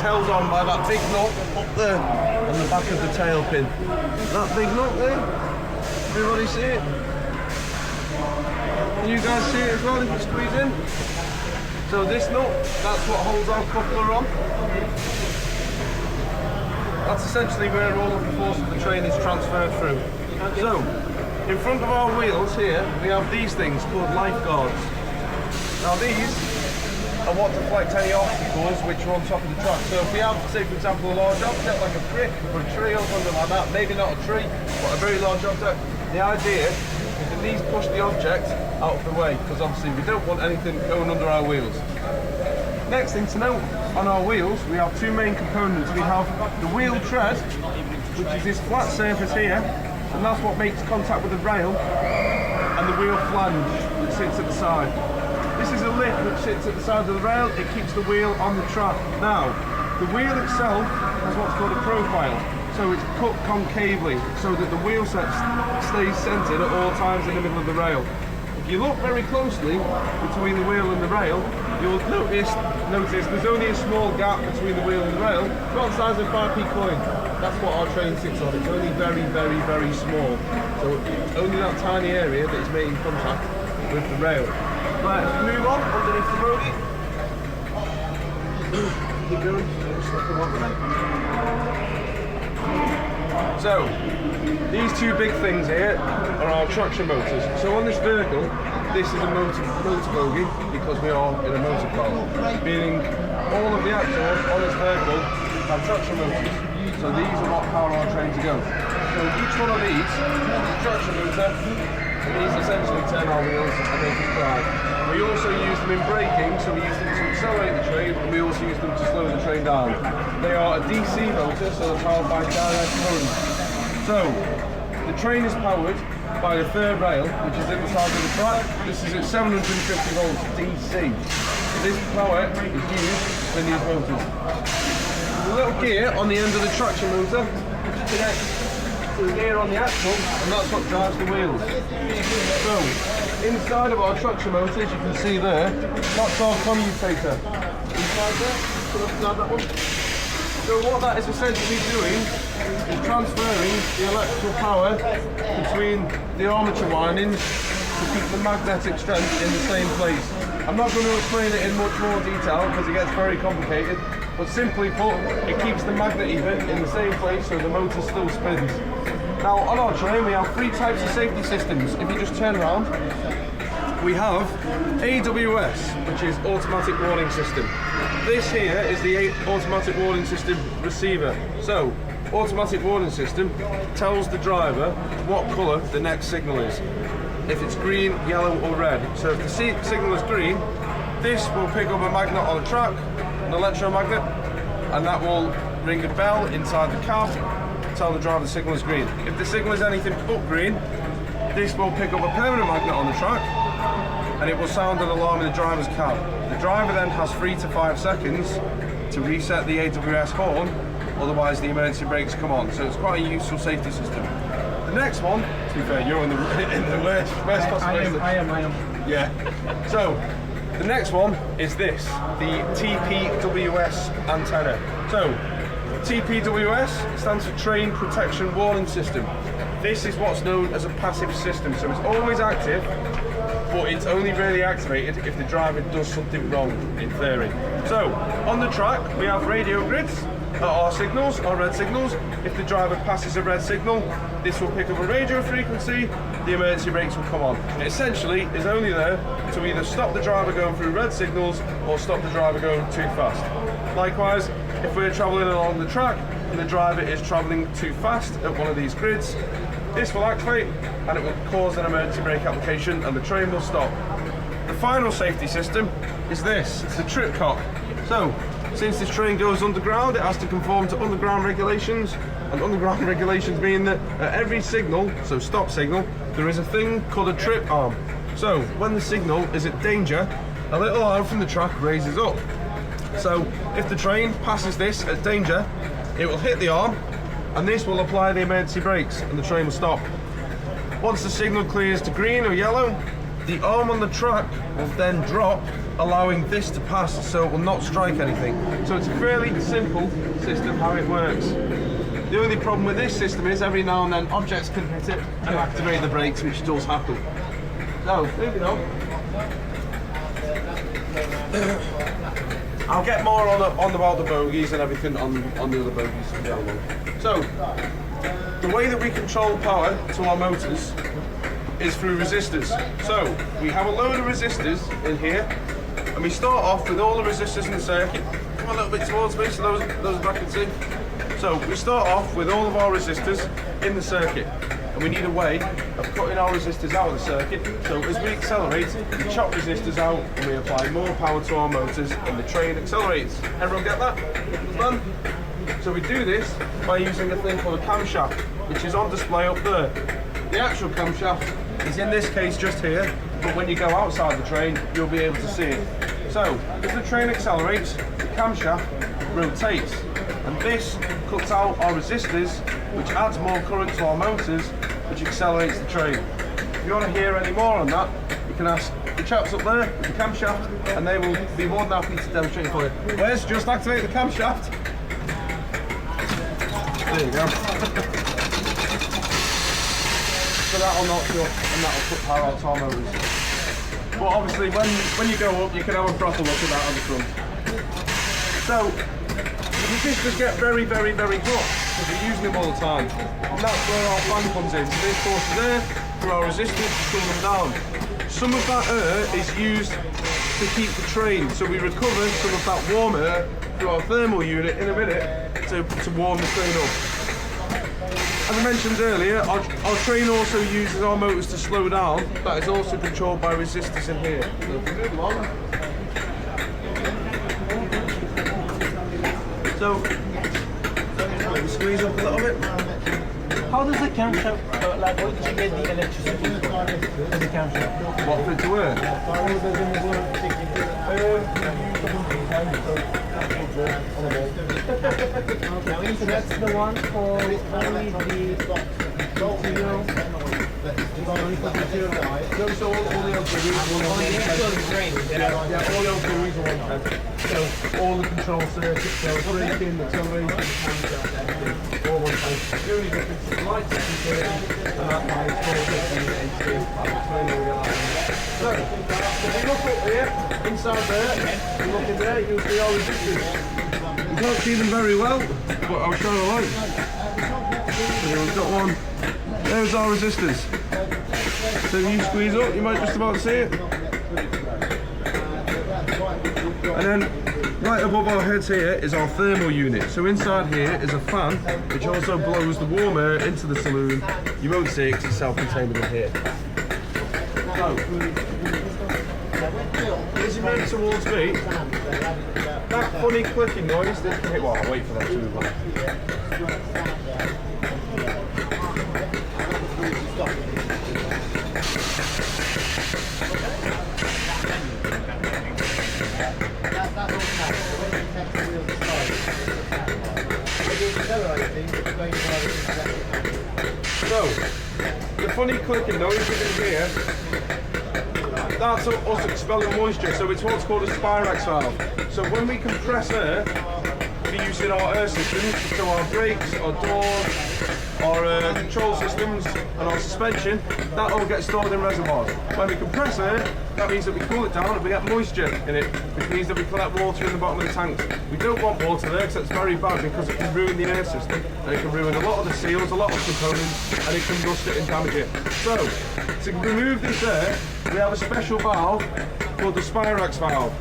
held on by that big nut up there on the back of the tail pin. That big nut there. Everybody see it? Can you guys see it as well if you squeeze in? So this nut, that's what holds our coupler on. That's essentially where all of the force of the train is transferred through. So, in front of our wheels here, we have these things called lifeguards. Now these are what deflect any obstacles which are on top of the track. So if we have, say for example, a large object like a brick or a tree or something like that, maybe not a tree, but a very large object, the idea is that these push the object out of the way, because obviously we don't want anything going under our wheels. Next thing to note, on our wheels we have two main components. We have the wheel tread, which is this flat surface here, and that's what makes contact with the rail, and the wheel flange that sits at the side. This is a lip which sits at the side of the rail. It keeps the wheel on the track. Now, the wheel itself has what's called a profile, so it's cut concavely so that the wheel set stays centered at all times in the middle of the rail. If you look very closely between the wheel and the rail, you'll notice there's only a small gap between the wheel and the rail, about the size of a 5p coin. That's what our train sits on. It's only very, very, very small. So it's only that tiny area that is making contact with the rail. Right, let's move on underneath the roadie. Keep going. So, these two big things here are our traction motors. So on this vehicle, this is a motor bogie because we are in a motor car, meaning all of the axles on this vehicle have traction motors. So these are what power our train to go. So each one of these is a traction motor, and these essentially turn our wheels and make us drive. We also use them in braking, so we use them to accelerate the train, and we also use them to slow the train down. They are a DC motor, so they're powered by direct current. So the train is powered by the third rail, which is inside of the track. This is at 750 volts DC. This power is used in these motors. There's a little gear on the end of the traction motor which connects to the gear on the axle, and that's what drives the wheels. So, inside of our traction motor, as you can see there, that's our commutator. Inside there, inside that one. So what that is essentially doing is transferring the electrical power between the armature windings to keep the magnetic strength in the same place. I'm not going to explain it in much more detail because it gets very complicated, but simply put, it keeps the magnet even in the same place so the motor still spins. Now on our train we have three types of safety systems. If you just turn around, we have AWS, which is automatic warning system. This here is the automatic warning system receiver. So, automatic warning system tells the driver what colour the next signal is. If it's green, yellow or red. So if the signal is green, this will pick up a magnet on the track, an electromagnet, and that will ring a bell inside the cab, tell the driver the signal is green. If the signal is anything but green, this will pick up a permanent magnet on the track, and it will sound an alarm in the driver's cab. The driver then has 3 to 5 seconds to reset the AWS horn, otherwise the emergency brakes come on. So it's quite a useful safety system. The next one, to be fair, you're in the worst possible. I am. Yeah. So the next one is this, the TPWS antenna. So TPWS stands for Train Protection Warning System. This is what's known as a passive system, so it's always active, but it's only really activated if the driver does something wrong, in theory. So, on the track, we have radio grids that are signals, or red signals. If the driver passes a red signal, this will pick up a radio frequency, the emergency brakes will come on. It essentially is only there to either stop the driver going through red signals or stop the driver going too fast. Likewise, if we're travelling along the track and the driver is travelling too fast at one of these grids, this will activate and it will cause an emergency brake application and the train will stop. The final safety system is this, it's the trip cock. So, since this train goes underground, it has to conform to underground regulations, and underground regulations mean that at every signal, so stop signal, there is a thing called a trip arm. So, when the signal is at danger, a little arm from the track raises up. So, if the train passes this at danger, it will hit the arm, and this will apply the emergency brakes, and the train will stop. Once the signal clears to green or yellow, the arm on the track will then drop, allowing this to pass so it will not strike anything. So it's a fairly simple system how it works. The only problem with this system is every now and then objects can hit it and activate the brakes, which does happen. So, moving on. I'll get more on about the bogies and everything on the other bogies from down below. So, the way that we control power to our motors is through resistors. So, we have a load of resistors in here, and we start off with all the resistors in the circuit. Come a little bit towards me so those back can see. So, we start off with all of our resistors in the circuit, and we need a way of cutting our resistors out of the circuit. So, as we accelerate, we chop resistors out, and we apply more power to our motors, and the train accelerates. Everyone get that? Done? So we do this by using a thing called a camshaft, which is on display up there. The actual camshaft is in this case just here, but when you go outside the train, you'll be able to see it. So, as the train accelerates, the camshaft rotates, and this cuts out our resistors, which adds more current to our motors, which accelerates the train. If you want to hear any more on that, you can ask the chaps up there with the camshaft, and they will be more than happy to demonstrate for you. Wes, just activate the camshaft. There you go. So that'll knock you up and that'll put power out to our motors. But obviously when you go up, you can have a proper look at that on the front. So the resistors get very, very, very hot because we're using them all the time. And that's where our fan comes in. So this forces air through our resistors to cool them down. Some of that air is used to keep the train, so we recover some of that warm air through our thermal unit in a minute to warm the train up. As I mentioned earlier, our train also uses our motors to slow down. That is also controlled by resistors in here. So if we move along. So, let me squeeze up a little bit. How does the camshaft, like, what did you get the electricity for the camshaft? What for it to work? That's the one for only the material. So all the auxiliaries are one head. So all the control circuits, so braking, acceleration, camshaft, everything, all one head. The only difference is the light security, and that light is 450 So, if you look up here, inside there, you look in there, you'll see our resistors. You can't see them very well, but I'll show the light. So we've got one. There's our resistors. So if you squeeze up, you might just about see it. And then right above our heads here is our thermal unit. So inside here is a fan, which also blows the warm air into the saloon. You won't see it because it's self-contained in here. So, as you move towards me, that funny clicking noise that can hit. Well, I'll wait for that to move on. So, the funny clicking noise you can hear, that's us expelling moisture, so it's what's called a Spirax valve. So when we compress air, we're using our air systems, so our brakes, our doors, our control systems and our suspension, that all gets stored in reservoirs. When we compress air, that means that we cool it down and we get moisture in it, which means that we collect water in the bottom of the tanks. We don't want water there because it's very bad because it can ruin the air system and it can ruin a lot of the seals, a lot of components, and it can rust it and damage it. So, to remove this air, we have a special valve called the Spirax valve.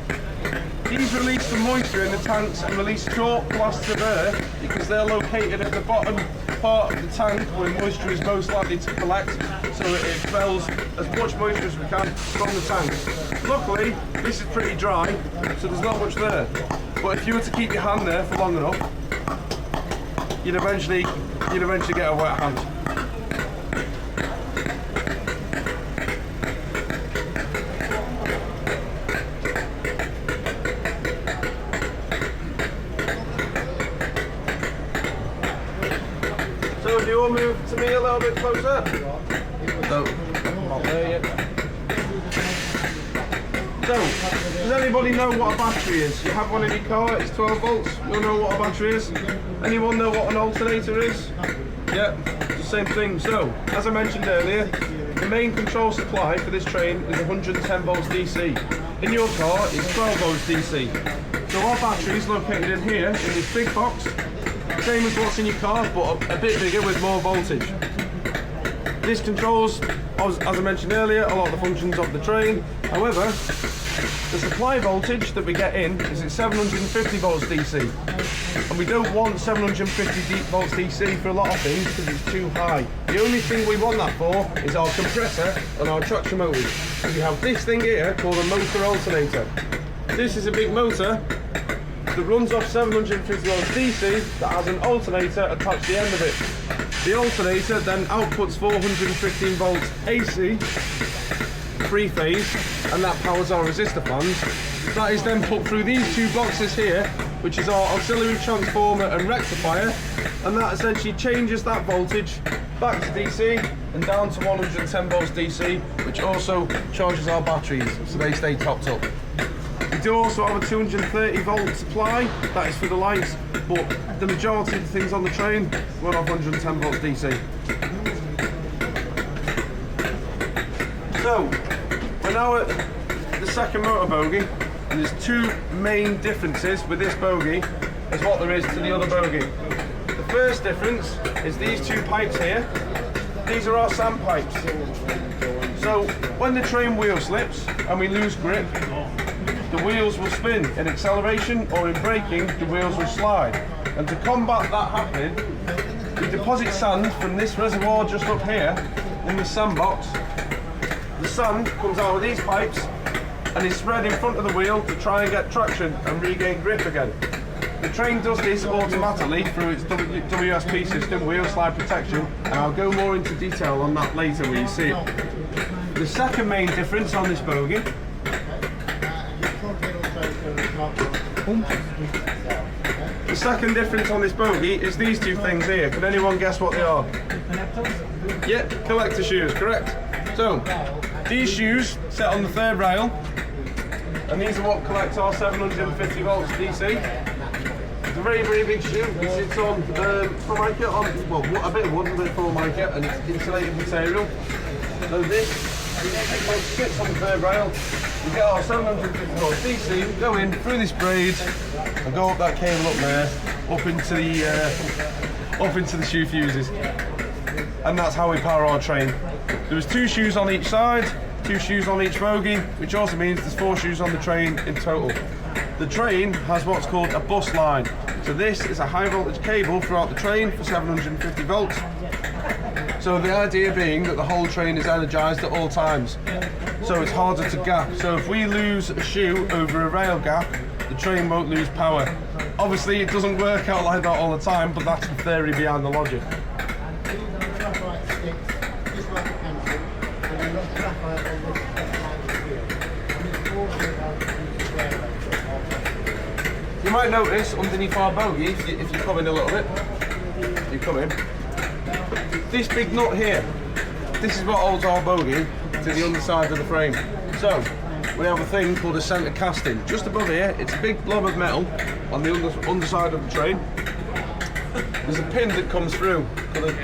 These release the moisture in the tanks and release short blasts of air because they're located at the bottom part of the tank where moisture is most likely to collect, so it expels as much moisture as we can from the tank. Luckily, this is pretty dry, so there's not much there. But if you were to keep your hand there for long enough, you'd eventually get a wet hand. So if you all move to me a little bit closer. So, not there yet. So, does anybody know what a battery is? You have one in your car, it's 12 volts, you'll know what a battery is. Anyone know what an alternator is? Yeah, it's the same thing. So, as I mentioned earlier, the main control supply for this train is 110 volts DC. In your car, it's 12 volts DC. So our battery is located in here, in this big box, same as what's in your car, but a bit bigger with more voltage. This controls, as I mentioned earlier, a lot of the functions of the train. However, the supply voltage that we get in is at 750 volts DC. And we don't want 750 volts DC for a lot of things because it's too high. The only thing we want that for is our compressor and our traction motors. And we have this thing here called a motor alternator. This is a big motor that runs off 750 volts DC that has an alternator attached to the end of it. The alternator then outputs 415 volts AC, three-phase, and that powers our resistor fans. That is then put through these two boxes here, which is our auxiliary transformer and rectifier, and that essentially changes that voltage back to DC and down to 110 volts DC, which also charges our batteries, so they stay topped up. We do also have a 230 volt supply, that is for the lights, but the majority of the things on the train run off 110 volts DC. So, we're now at the second motor bogie, and there's two main differences with this bogie as what there is to the other bogie. The first difference is these two pipes here. These are our sand pipes. So, when the train wheel slips and we lose grip, the wheels will spin. In acceleration or in braking, the wheels will slide. And to combat that happening, we deposit sand from this reservoir just up here in the sandbox. The sand comes out of these pipes and is spread in front of the wheel to try and get traction and regain grip again. The train does this automatically through its WSP system, wheel slide protection, and I'll go more into detail on that later when you see it. The second main difference on this bogie is these two things here. Can anyone guess what they are? Yep, collector shoes, correct. So, these shoes set on the third rail, and these are what collect our 750 volts DC. It's a very, very big shoe. It sits on formica, well, a bit of wood, a bit of formica, and it's insulated material. So this sits on the third rail. We get our 750 volts DC, go in through this braid, and go up that cable up there, up into the shoe fuses. And that's how we power our train. There's two shoes on each side, two shoes on each bogie, which also means there's 4 shoes on the train in total. The train has what's called a bus line. So this is a high voltage cable throughout the train for 750 volts. So the idea being that the whole train is energized at all times. So it's harder to gap. So if we lose a shoe over a rail gap, the train won't lose power. Obviously it doesn't work out like that all the time, but that's the theory behind the logic. You might notice underneath our bogie, if you come in a little bit, you come in, this big nut here, this is what holds our bogie to the underside of the frame. So, we have a thing called a centre casting. Just above here, it's a big blob of metal on the underside of the train. There's a pin that comes through,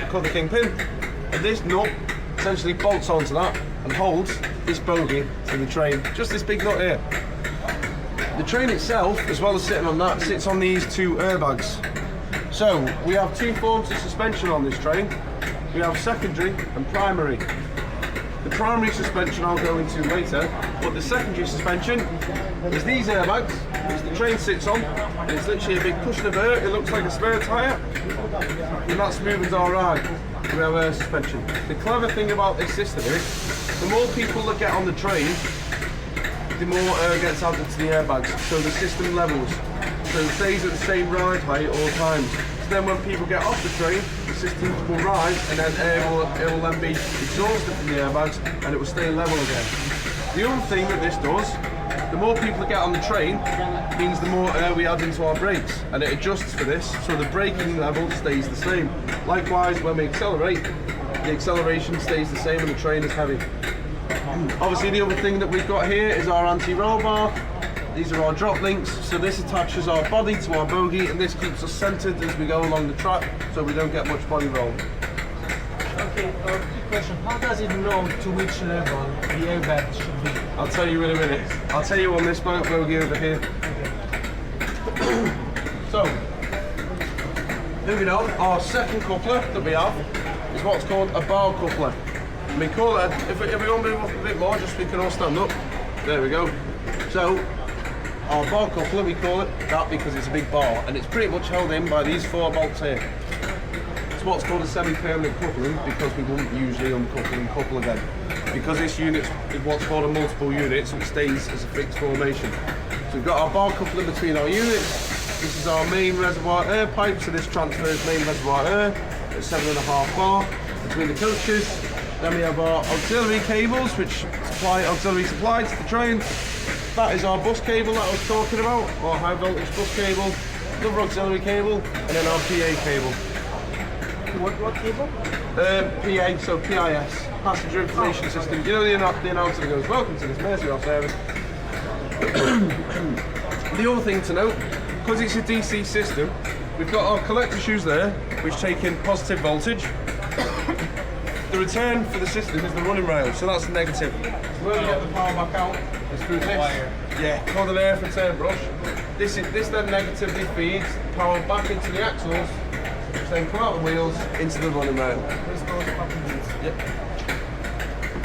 called the king pin, and this nut essentially bolts onto that and holds this bogie to the train. Just this big nut here. The train itself, as well as sitting on that, sits on these two airbags. So, we have two forms of suspension on this train. We have secondary and primary. The primary suspension I'll go into later, but the secondary suspension is these airbags, which the train sits on, and it's literally a big cushion of air. It looks like a spare tyre, and that smoothens our ride. We have air suspension. The clever thing about this system is, the more people that get on the train, the more air gets added to the airbags, so the system levels. So it stays at the same ride height at all times. So then when people get off the train, the system will rise, and then air will then be exhausted from the airbags, and it will stay level again. The other thing that this does, the more people that get on the train, means the more air we add into our brakes, and it adjusts for this, so the braking level stays the same. Likewise, when we accelerate, the acceleration stays the same and the train is heavy. Obviously the other thing that we've got here is our anti-roll bar. These are our drop links, so this attaches our body to our bogie and this keeps us centered as we go along the track so we don't get much body roll. Okay, quick question. How does it know to which level the airbag should be? I'll tell you in a minute. I'll tell you on this bogie over here. So, moving on, our second coupler that we have is what's called a bar coupler. We call it, if we all move up a bit more, just so we can all stand up. There we go. So, our bar coupler, we call it that because it's a big bar and it's pretty much held in by these 4 bolts here. It's what's called a semi-permanent coupling because we wouldn't usually uncouple and couple again. Because this unit is what's called a multiple unit, so it stays as a fixed formation. So we've got our bar coupler between our units. This is our main reservoir air pipe, so this transfers main reservoir air at 7.5 bar between the coaches. Then we have our auxiliary cables, which supply auxiliary supply to the train. That is our bus cable that I was talking about, our high voltage bus cable, another auxiliary cable, and then our PA cable. What cable? PA, so PIS, Passenger Information System. You know the announcer that goes, "Welcome to this Merseyrail service." The other thing to note, because it's a DC system, we've got our collector shoes there, which take in positive voltage. The return for the system is the running rail, so that's negative. So when we get the power back out, it's through this. Yeah, called an air return brush. This then negatively feeds power back into the axles, which then come out the wheels into the running rail. Yep.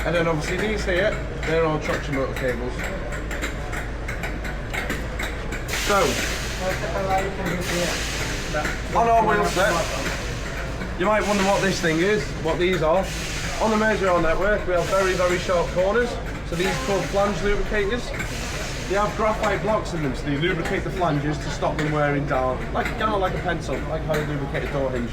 And then obviously these here, they're our traction motor cables. So, on our wheel set, you might wonder what this thing is, what these are. On the Merseyrail network, we have very, very sharp corners. So these are called flange lubricators. They have graphite blocks in them, so they lubricate the flanges to stop them wearing down, kind of like a pencil, like how you lubricate a door hinge.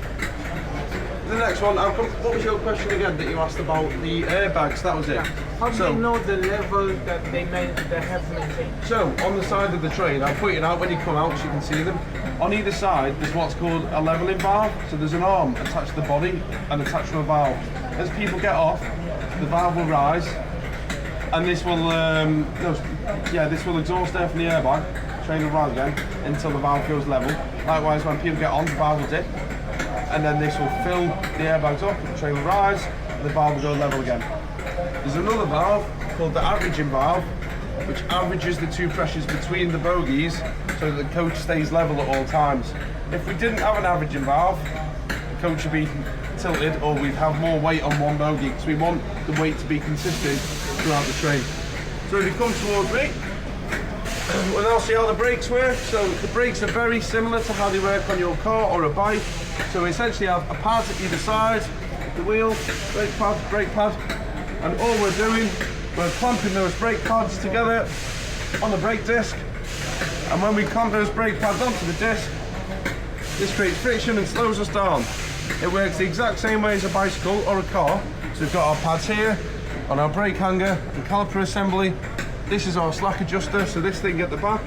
The next one, what was your question again that you asked about the airbags? That was it. How do they know the level that they have maintained? So, on the side of the train, I'll put it out when you come out so you can see them. On either side, there's what's called a levelling valve. So there's an arm attached to the body and attached to a valve. As people get off, the valve will rise, and this will, this will exhaust air from the airbag. Train will rise again until the valve goes level. Likewise, when people get on, the valve will dip, and then this will fill the airbags up, the train will rise, and the valve will go level again. There's another valve called the averaging valve, which averages the 2 pressures between the bogies so that the coach stays level at all times. If we didn't have an averaging valve, the coach would be tilted or we'd have more weight on one bogie because we want the weight to be consistent throughout the train. So if you come towards me, we'll now see how the brakes work. So the brakes are very similar to how they work on your car or a bike. So we essentially have a pad at either side, the wheel, brake pad, and all we're doing, we're clamping those brake pads together on the brake disc, and when we clamp those brake pads onto the disc, this creates friction and slows us down. It works the exact same way as a bicycle or a car. So we've got our pads here, on our brake hanger, and caliper assembly. This is our slack adjuster, so this thing at the back,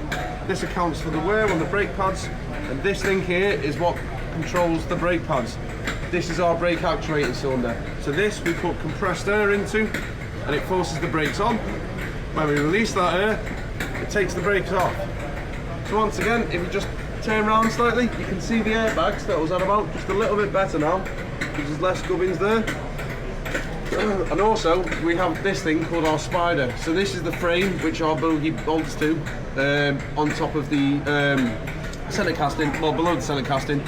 this accounts for the wear on the brake pads, and this thing here is what controls the brake pads. This is our brake actuating cylinder. So this we put compressed air into, and it forces the brakes on. When we release that air, it takes the brakes off. So once again, if you just turn around slightly, you can see the airbags that was on about just a little bit better now, because there's less gubbins there. And also, we have this thing called our spider. So this is the frame which our bogie bolts to, on top of the centre casting, well below the centre casting,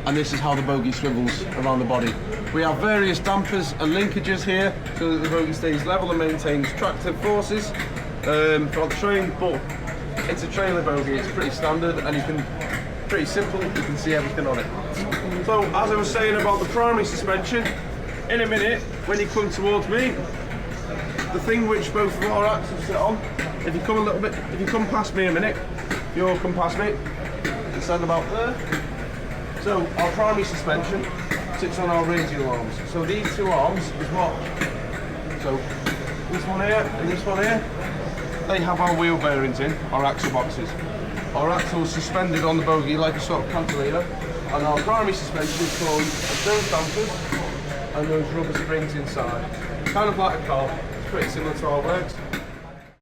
and this is how the bogie swivels around the body. We have various dampers and linkages here so that the bogie stays level and maintains tractive forces throughout the train, but it's a trailer bogie, it's pretty standard and pretty simple, you can see everything on it. So as I was saying about the primary suspension, in a minute when you come towards me, the thing which both of our axles sit on, if you come past me a minute, if you all come past me, and stand about there. So our primary suspension sits on our radial arms. So these 2 arms is what? So this one here and this one here, they have our wheel bearings in, our axle boxes. Our axle is suspended on the bogie like a sort of cantilever, and our primary suspension is formed of those dampers and those rubber springs inside. Kind of like a car. pretty similar to our works.